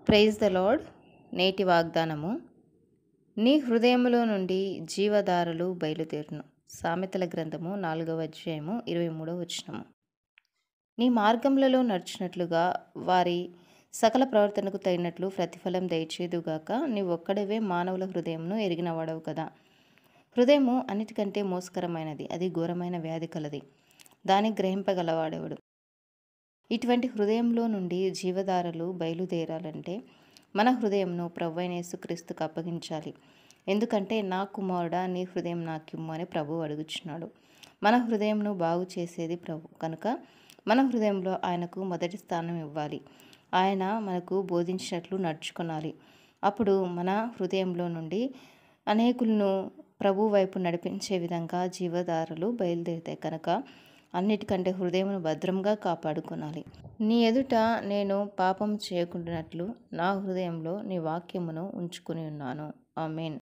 Praise the lord. నేటి వాగ్దానము: నీ హృదయములో నుండి జీవధారలు బయలుదేరును. సామెతల గ్రంథము 4వ అధ్యాయము 23వ వచనము. నీ మార్గములలో నడుచున్నట్లుగా వారి సకల ప్రవర్తనకు తగినట్లు ప్రతిఫలం దయచేదుగాక. నీవొక్కడివే మానవుల హృదయమును ఎరిగినవాడవు కదా. హృదయము అన్నిటికంటే మోసకరమైనది, అది ఘోరమైన వ్యాధి కలది, దాన్ని గ్రహింపగలవాడెవడు? ఇటువంటి హృదయంలో నుండి జీవధారలు బయలుదేరాలంటే మన హృదయంను ప్రభువైన యేసుక్రీస్తుకు అప్పగించాలి. ఎందుకంటే, నా కుమారుడా, నీ హృదయం నాకిమ్ము అని ప్రభువు అడుగుచున్నాడు. మన హృదయంను బాగు చేసేది ప్రభు కనుక మన హృదయంలో ఆయనకు మొదటి స్థానం ఇవ్వాలి. ఆయన మనకు బోధించినట్లు నడుచుకోవాలి. అప్పుడు మన హృదయంలో నుండి అనేకులను ప్రభు వైపు నడిపించే విధంగా జీవధారలు బయలుదేరుతాయి. కనుక అన్నిటికంటే హృదయమును భద్రంగా కాపాడుకోవాలి. నీ ఎదుట నేను పాపం చేయకుండానట్లు నా హృదయంలో నీ వాక్యమును ఉంచుకుని ఉన్నాను. ఆమేన్.